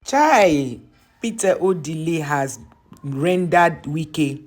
Chai, Peter Odili has rendered Wike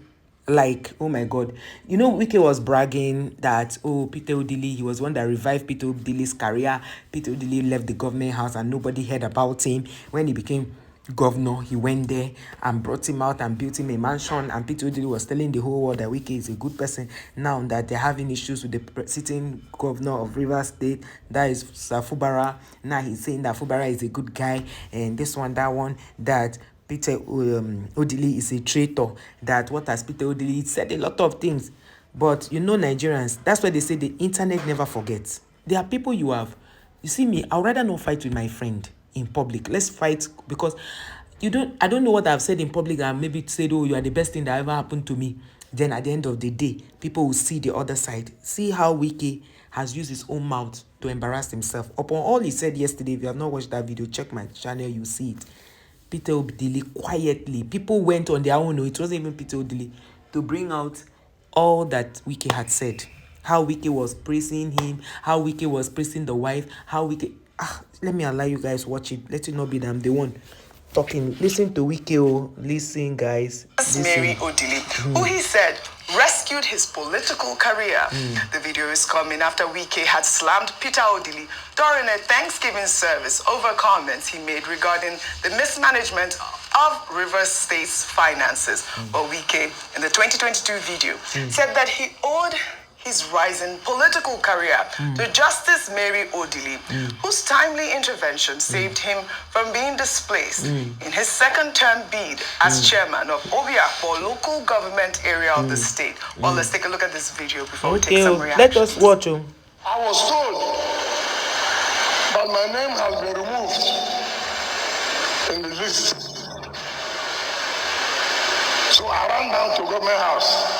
like, oh my God. You know, Wike was bragging that, oh, Peter Odili, he was one that revived Peter Odili's career. Peter Odili left the government house and nobody heard about him. When he became governor, he went there and brought him out and built him a mansion. And Peter Odili was telling the whole world that Wike is a good person. Now that they're having issues with the sitting governor of Rivers State, that is Fubara. Now he's saying that Fubara is a good guy, and this one, that one, that Peter Odili is a traitor. That what has Peter Odili said a lot of things. But you know, Nigerians, that's why they say the internet never forgets. There are people you have. You see me, I'd rather not fight with my friend in public. Let's fight, because I don't know what I've said in public and maybe said, oh, you are the best thing that ever happened to me. Then at the end of the day, people will see the other side. See how Wike has used his own mouth to embarrass himself. Upon all he said yesterday, if you have not watched that video, check my channel, you see it. Peter Odili quietly, people went on their own, it wasn't even Peter Odili, to bring out all that Wike had said. How Wike was praising him, how Wike was praising the wife, how Wike... let me allow you guys watch it. Let it not be that I'm the one talking. Listen to Wike. Oh, listen, guys. Listen. Mary Odili, who he said rescued his political career. The video is coming after Wike had slammed Peter Odili during a Thanksgiving service over comments he made regarding the mismanagement of Rivers State's finances. But Wike, in the 2022 video, said that he owed his rising political career to Justice Mary Odili, whose timely intervention saved him from being displaced in his second-term bid as chairman of Obiakpo local government area of the state. Well, let's take a look at this video before we take some reactions. Let us watch him. I was told that my name has been removed in the list. So I ran down to government house.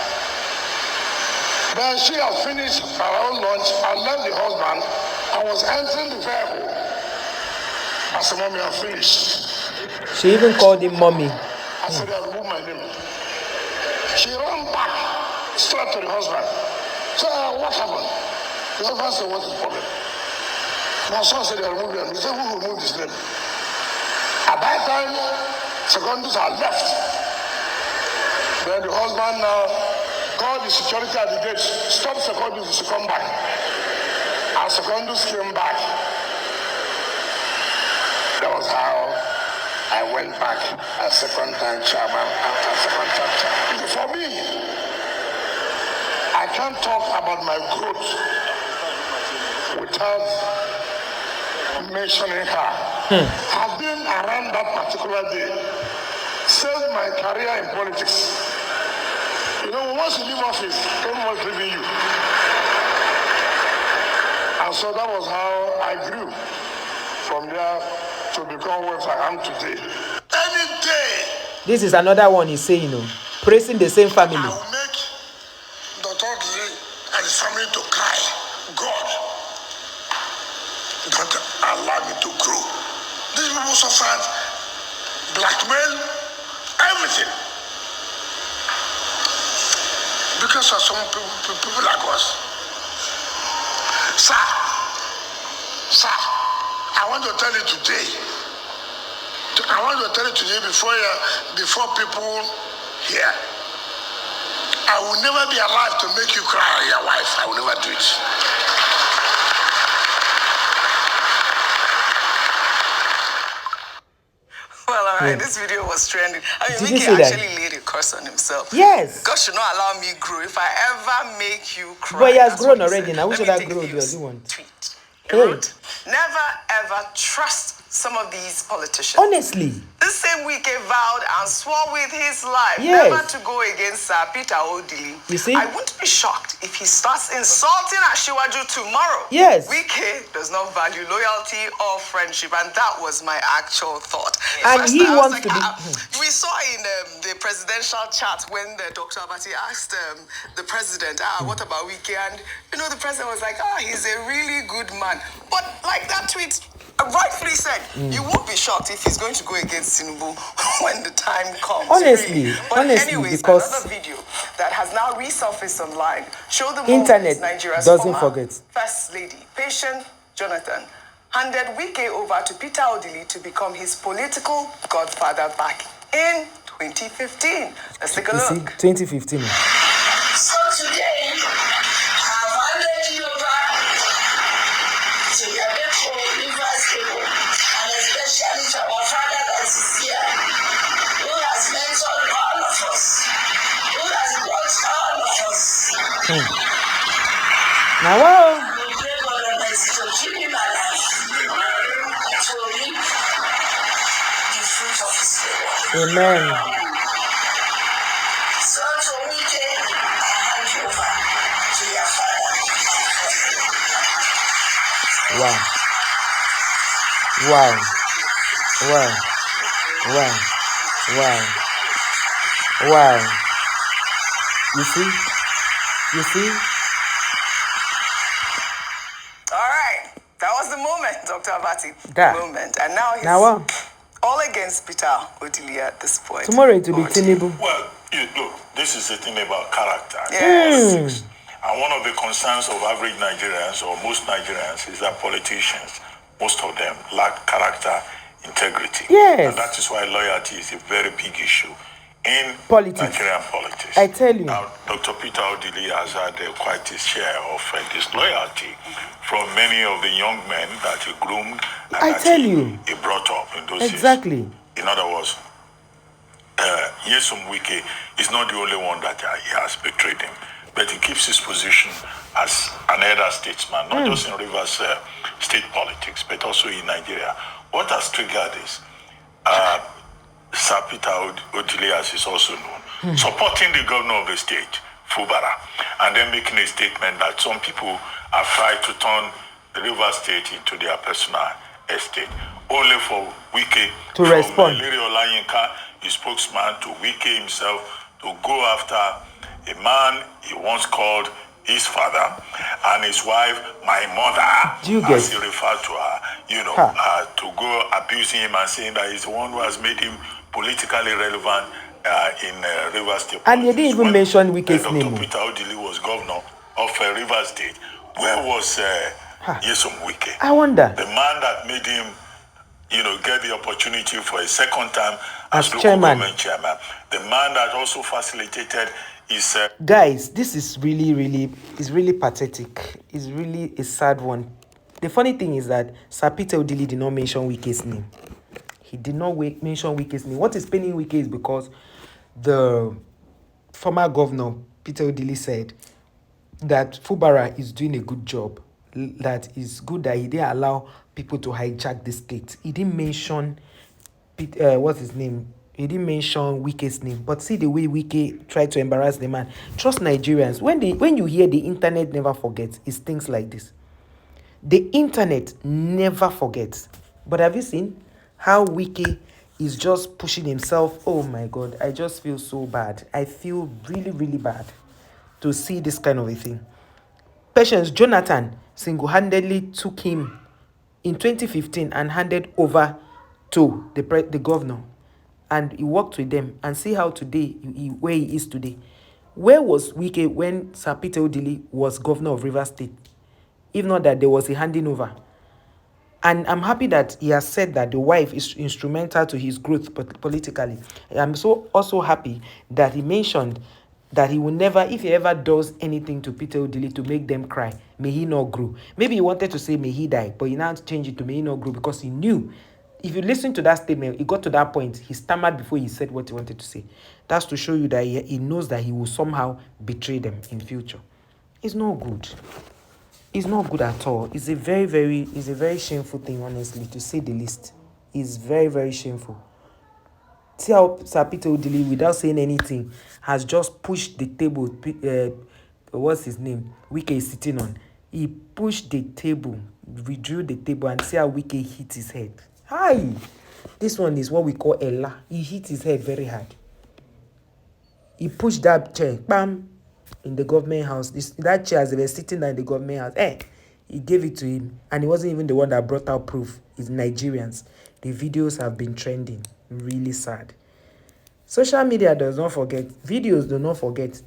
Then she had finished her own lunch and left the husband and was entering the vehicle. I said, Mommy, I'm finished. She even called him Mommy. I said, I removed my name. She ran back straight to the husband. So, what happened? The husband said, what's the problem? My son said, I removed him. He said, who removed his name? At that time, secondaries had left. Then the husband now called the security at the gate, stop secondaries to come back. And secondaries came back. That was how I went back as second-time chairman after second-time chairman. For me, I can't talk about my growth without mentioning her. I've been around that particular day, saved my career in politics. You know, once you leave office, everyone's leaving you. And so that was how I grew from there to become what I am today. Any day. This is another one he's saying, praising the same family. I will make Dr. Odili and his family to cry. God, don't allow me to grow. These people suffered blackmail, everything. Because of some people like us. Sir, I want to tell you today. I want to tell you today before people here. I will never be alive to make you cry, your wife. I will never do it. Well, all right, this video was trending. I mean, Wike actually laid a curse on himself. Yes. God should not allow me grow. If I ever make you cry. But he has grown already. Now, we should have grown. What do you want? Tweet. He wrote, never ever trust some of these politicians. Honestly. This same Wike vowed and swore with his life never to go against Peter Odili. You see? I wouldn't be shocked if he starts insulting Ashiwaju tomorrow. Yes. Wike does not value loyalty or friendship, and that was my actual thought. And first he I wants like, to be... We saw in the presidential chat when Dr. Abati asked the president, what about Wike? And, the president was like, he's a really good man. But like that tweet rightfully said, you won't be shocked if he's going to go against Tinubu when the time comes. Honestly, really. But anyways, because another video that has now resurfaced online show the internet Nigeria's doesn't forget. First Lady, Patient Jonathan, handed Wike over to Peter Odili to become his political godfather back in 2015. Let's take a look. 2015. So today, I've handed you over to your people, Rivers people, and especially to our father that is here, who has mentored all of us, who has brought all of us. Now, wow. We pray God Almighty to keep him alive, to reap the fruit of his labor. Amen. So to Wike, I hand you over to your father. Wow. Wow. Wow. Wow. Wow. Wow. You see? You see? All right. That was the moment, Dr. Abati. That. Moment. And now he's Now, all against Peter Odili at this point. tomorrow it will be Over to you. Tinubu. Well, look, this is the thing about character. Yes. And one of the concerns of average Nigerians or most Nigerians is that politicians, most of them, lack character, integrity. Yes. And that is why loyalty is a very big issue in Politics. Nigerian politics. I tell you. Now, Dr. Peter Odili has had quite his share of disloyalty from many of the young men that he groomed and I that tell he, you. he brought up in those Exactly. years. In other words, Nyesom Wike is not the only one that he has betrayed him, but he keeps his position as an elder statesman, not just in Rivers state politics, but also in Nigeria. What has triggered this? Sir Peter Odili, as is also known, supporting the governor of the state, Fubara, and then making a statement that some people have tried to turn the Rivers state into their personal estate, only for Wike To respond. Larry Olayinka, his spokesman, to Wike himself, to go after a man he once called his father and his wife, my mother, Do you as get- he referred to her, to go abusing him and saying that he's the one who has made him politically relevant in Rivers State. And they didn't even When, mention Wike's Dr. name. Peter Odili was governor of Rivers State. Where was Nyesom Wike? I wonder. The man that made him, get the opportunity for a second time as local chairman. government chairman. The man that also facilitated his... Guys, this is really pathetic. It's really a sad one. The funny thing is that Sir Peter Odili did not mention Wike's name. He did not mention Wike's name. What is paining Wike is because the former governor, Peter Odili, said that Fubara is doing a good job. That is good that he didn't allow people to hijack the state. He didn't mention, what's his name? He didn't mention Wike's name. But see the way Wike tried to embarrass the man. Trust Nigerians. When you hear the internet never forgets, it's things like this. The internet never forgets. But have you seen how Wike is just pushing himself? Oh my God, I just feel so bad. I feel really bad to see this kind of a thing. Patience Jonathan single-handedly took him in 2015 and handed over to the governor. And he worked with them. And see how today, where he is today. Where was Wike when Sir Peter Odili was governor of Rivers State? If not that there was a handing over. And I'm happy that he has said that the wife is instrumental to his growth politically. I'm also happy that he mentioned that he will never, if he ever does anything to Peter Odili to make them cry, may he not grow. Maybe he wanted to say may he die, but he now changed it to may he not grow because he knew. If you listen to that statement, he got to that point, he stammered before he said what he wanted to say. That's to show you that he knows that he will somehow betray them in future. It's not good. It's not good at all. It's a very shameful thing, honestly, to say the least. It's very shameful. See how Sir Peter Odili, without saying anything, has just pushed the table. What's his name? Wike is sitting on. He pushed the table, withdrew the table, and see how Wike hit his head. Hi! This one is what we call Ella. He hit his head very hard. He pushed that chair, bam, in the government house. That chair, as they were sitting there in the government house, he gave it to him. And he wasn't even the one that brought out proof. It's Nigerians. The videos have been trending. Really sad. Social media does not forget. Videos do not forget.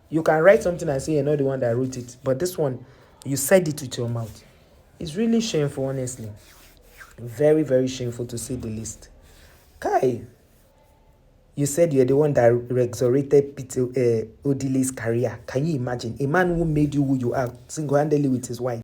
You can write something and say you're not the one that wrote it. But this one, you said it with your mouth. It's really shameful, honestly. Very, very shameful to say the least. Kai, you said you're the one that resurrected Peter Odili's career. Can you imagine? A man who made you who you are single-handedly with his wife.